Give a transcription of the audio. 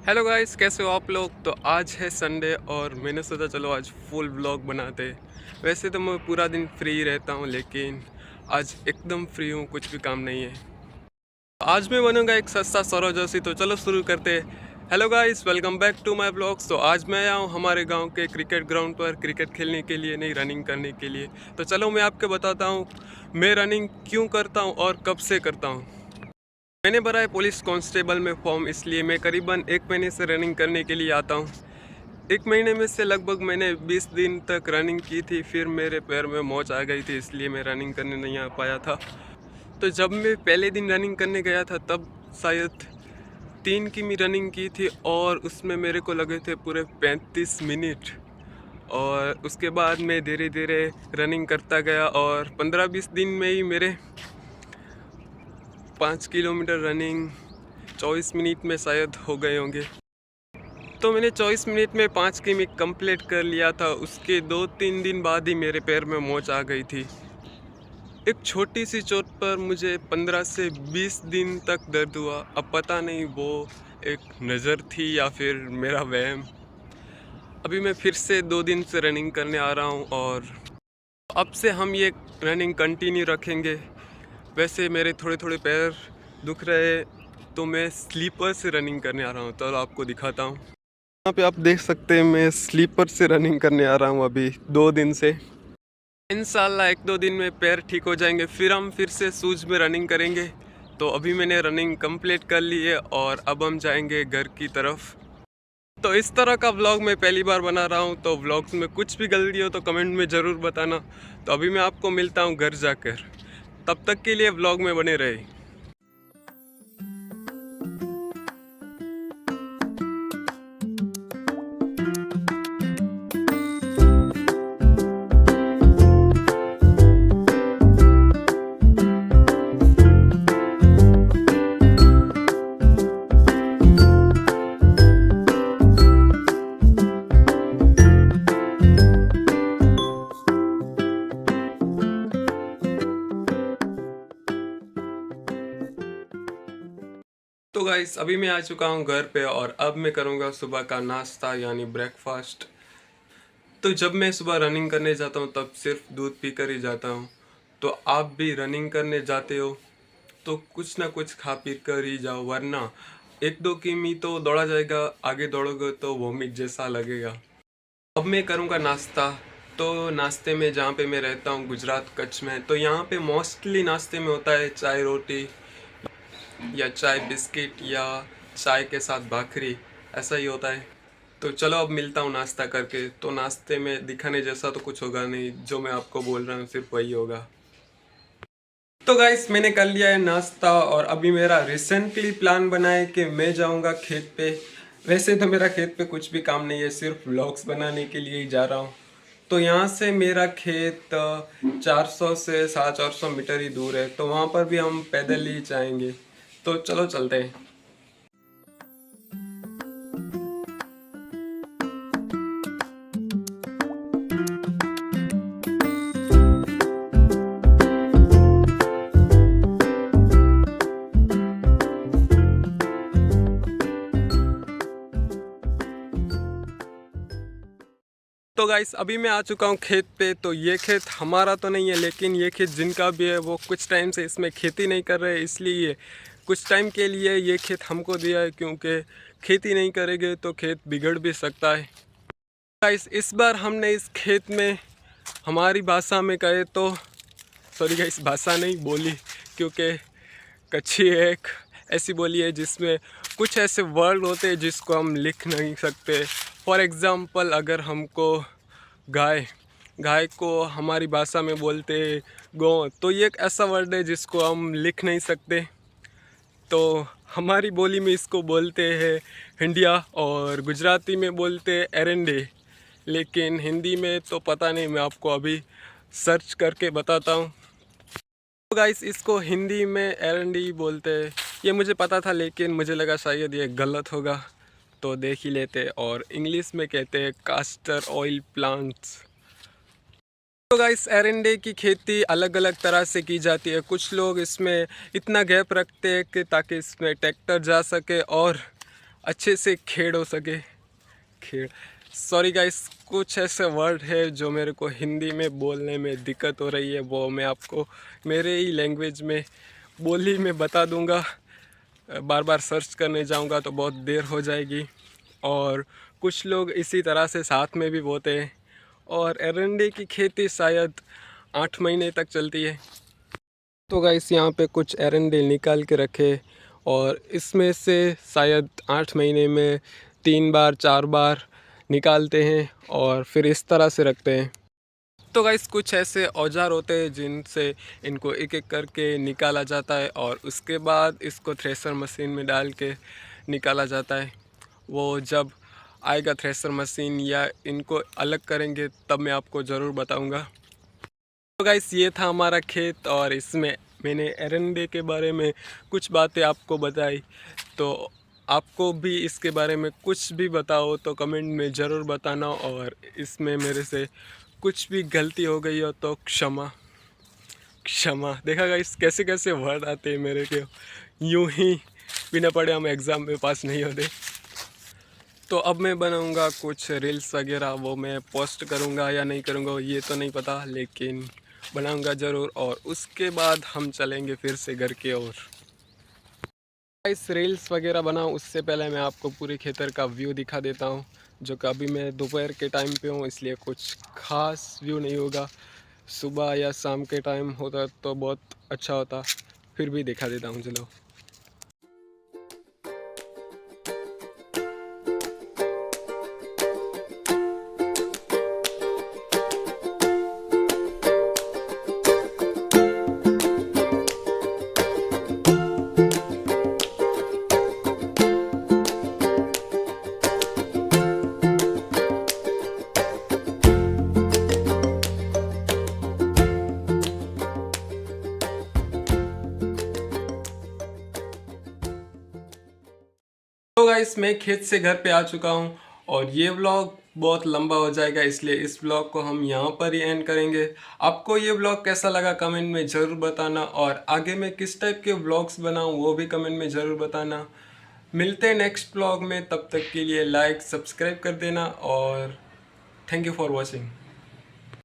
Hello guys, कैसे हो आप लोग। तो आज है संडे और मैंने सोचा चलो आज फुल व्लॉग बनाते हैं। वैसे तो मैं पूरा दिन फ्री रहता हूँ, लेकिन आज एकदम फ्री हूँ, कुछ भी काम नहीं है। आज मैं बनूंगा एक सस्ता सरोजोशी, तो चलो शुरू करते हैं। Hello guys, welcome back to my blogs. तो आज मैं आया हूँ हमारे गांव के क्रिकेट ग्राउंड पर क्रिकेट खेलने के लिए, नहीं रनिंग करने के लिए। तो चलो मैं आपको बताता हूँ मैं रनिंग क्यों करता हूँ और कब से करता हूँ। मैंने भरा है पुलिस कांस्टेबल में फॉर्म, इसलिए मैं करीबन 1 महीने से रनिंग करने के लिए आता हूँ। 1 महीने में से लगभग मैंने 20 दिन तक रनिंग की थी, फिर मेरे पैर में मोच आ गई थी, इसलिए मैं रनिंग करने नहीं आ पाया था। तो जब मैं पहले दिन रनिंग करने गया था तब शायद 3 किमी रनिंग की थी और उसमें मेरे को लगे थे पूरे 35 मिनट। और उसके बाद मैं धीरे धीरे रनिंग करता गया और 15-20 दिन में ही मेरे 5 किलोमीटर रनिंग 24 मिनट में शायद हो गए होंगे। तो मैंने 24 मिनट में 5 किमी कंप्लीट कर लिया था। उसके 2-3 दिन बाद ही मेरे पैर में मोच आ गई थी। एक छोटी सी चोट पर मुझे 15 से 20 दिन तक दर्द हुआ। अब पता नहीं वो एक नज़र थी या फिर मेरा वहम। अभी मैं फिर से 2 दिन से रनिंग करने आ रहा हूँ और अब से हम ये रनिंग कंटिन्यू रखेंगे। वैसे मेरे थोड़े थोड़े पैर दुख रहे, तो मैं स्लीपर से रनिंग करने आ रहा हूँ। तो आपको दिखाता हूँ। यहाँ पे आप देख सकते हैं मैं स्लीपर से रनिंग करने आ रहा हूँ अभी 2 दिन से। इंशाल्लाह 1-2 दिन में पैर ठीक हो जाएंगे, फिर हम फिर से शूज़ में रनिंग करेंगे। तो अभी मैंने रनिंग कंप्लीट कर ली है और अब हम जाएंगे घर की तरफ। तो इस तरह का व्लॉग मैं पहली बार बना रहा हूँ, तो व्लॉग्स में कुछ भी गलती हो तो कमेंट में ज़रूर बताना। तो अभी मैं आपको मिलता हूँ घर जाकर, तब तक के लिए व्लॉग में बने रहे। तो गाइस, अभी मैं आ चुका हूँ घर पे और अब मैं करूँगा सुबह का नाश्ता यानी ब्रेकफास्ट। तो जब मैं सुबह रनिंग करने जाता हूँ तब सिर्फ दूध पी कर ही जाता हूँ। तो आप भी रनिंग करने जाते हो तो कुछ ना कुछ खा पी कर ही जाओ, वरना 1-2 किमी तो दौड़ा जाएगा, आगे दौड़ोगे तो वॉमिट जैसा लगेगा। अब मैं करूँगा नाश्ता। तो नाश्ते में जहाँ पे मैं रहता हूँ गुजरात कच्छ में, तो यहाँ पे मोस्टली नाश्ते में होता है चाय रोटी या चाय बिस्किट या चाय के साथ भाखरी, ऐसा ही होता है। तो चलो अब मिलता हूँ नाश्ता करके। तो नाश्ते में दिखाने जैसा तो कुछ होगा नहीं, जो मैं आपको बोल रहा हूँ सिर्फ वही होगा। तो गाइस, मैंने कर लिया है नाश्ता और अभी मेरा रिसेंटली प्लान बना है कि मैं जाऊँगा खेत पे। वैसे तो मेरा खेत पे कुछ भी काम नहीं है, सिर्फ व्लॉग्स बनाने के लिए ही जा रहा हूँ। तो यहाँ से मेरा खेत 400 से 450 मीटर ही दूर है, तो वहाँ पर भी हम पैदल ही जाएंगे। तो चलो चलते हैं। तो गाइस, अभी मैं आ चुका हूँ खेत पे। तो ये खेत हमारा तो नहीं है, लेकिन ये खेत जिनका भी है वो कुछ टाइम से इसमें खेती नहीं कर रहे, इसलिए कुछ टाइम के लिए ये खेत हमको दिया है, क्योंकि खेती नहीं करेंगे तो खेत बिगड़ भी सकता है। गाइस, इस बार हमने इस खेत में हमारी भाषा में कहे तो, सॉरी गाइस, भाषा नहीं बोली, क्योंकि कच्छी एक ऐसी बोली है जिसमें कुछ ऐसे वर्ड होते हैं जिसको हम लिख नहीं सकते। फॉर एग्ज़ाम्पल, अगर हमको गाय गाय को हमारी भाषा में बोलते हैं गौ, तो ये एक ऐसा वर्ड है जिसको हम लिख नहीं सकते। तो हमारी बोली में इसको बोलते हैं हिंडिया और गुजराती में बोलते हैं एरंडे। लेकिन हिंदी में तो पता नहीं, मैं आपको अभी सर्च करके बताता हूँ। तो गाइस, इसको हिंदी में एरंडी बोलते हैं, ये मुझे पता था, लेकिन मुझे लगा शायद ये गलत होगा, तो देख ही लेते। और इंग्लिश में कहते हैं कास्टर ऑयल प्लांट्स। तो गाइस, एरंडे की खेती अलग अलग तरह से की जाती है। कुछ लोग इसमें इतना गैप रखते हैं कि ताकि इसमें ट्रैक्टर जा सके, और अच्छे से खेड़ हो सके। खेड़, सॉरी गाइस, कुछ ऐसे वर्ड है जो मेरे को हिंदी में बोलने में दिक्कत हो रही है, वो मैं आपको मेरे ही लैंग्वेज में बोली में बता दूंगा। बार बार सर्च करने जाऊंगा तो बहुत देर हो जाएगी। और कुछ लोग इसी तरह से साथ में भी बोते हैं। और एरंडे की खेती शायद 8 महीने तक चलती है। तो गाइस यहाँ पे कुछ एरंडे निकाल के रखे और इसमें से शायद 8 महीने में 3 बार 4 बार निकालते हैं और फिर इस तरह से रखते हैं। तो गाइस कुछ ऐसे औजार होते हैं जिनसे इनको एक एक करके निकाला जाता है और उसके बाद इसको थ्रेसर मशीन में डाल के निकाला जाता है। वो जब आएगा थ्रेसर मशीन या इनको अलग करेंगे तब मैं आपको ज़रूर बताऊंगा। तो गाइस ये था हमारा खेत और इसमें मैंने एरंडे के बारे में कुछ बातें आपको बताई। तो आपको भी इसके बारे में कुछ भी बताओ तो कमेंट में ज़रूर बताना। और इसमें मेरे से कुछ भी गलती हो गई हो तो क्षमा क्षमा। देखा गाइस कैसे कैसे वर्ड आते हैं मेरे के, यूं ही बिना पढ़े हम एग्ज़ाम में पास नहीं होते। तो अब मैं बनाऊंगा कुछ रील्स वगैरह, वो मैं पोस्ट करूंगा या नहीं करूंगा ये तो नहीं पता, लेकिन बनाऊंगा ज़रूर। और उसके बाद हम चलेंगे फिर से घर की ओर। इस रील्स वगैरह बनाऊं उससे पहले मैं आपको पूरे खेतर का व्यू दिखा देता हूं, जो कि अभी मैं दोपहर के टाइम पे हूं इसलिए कुछ खास व्यू नहीं होगा। सुबह या शाम के टाइम होता तो बहुत अच्छा होता, फिर भी दिखा देता हूं चलो। तो गाइस मैं खेत से घर पे आ चुका हूँ और ये व्लॉग बहुत लंबा हो जाएगा, इसलिए इस व्लॉग को हम यहाँ पर ही एंड करेंगे। आपको ये व्लॉग कैसा लगा कमेंट में ज़रूर बताना और आगे मैं किस टाइप के व्लॉग्स बनाऊँ वो भी कमेंट में ज़रूर बताना। मिलते हैं नेक्स्ट व्लॉग में, तब तक के लिए लाइक सब्सक्राइब कर देना और थैंक यू फॉर वॉचिंग।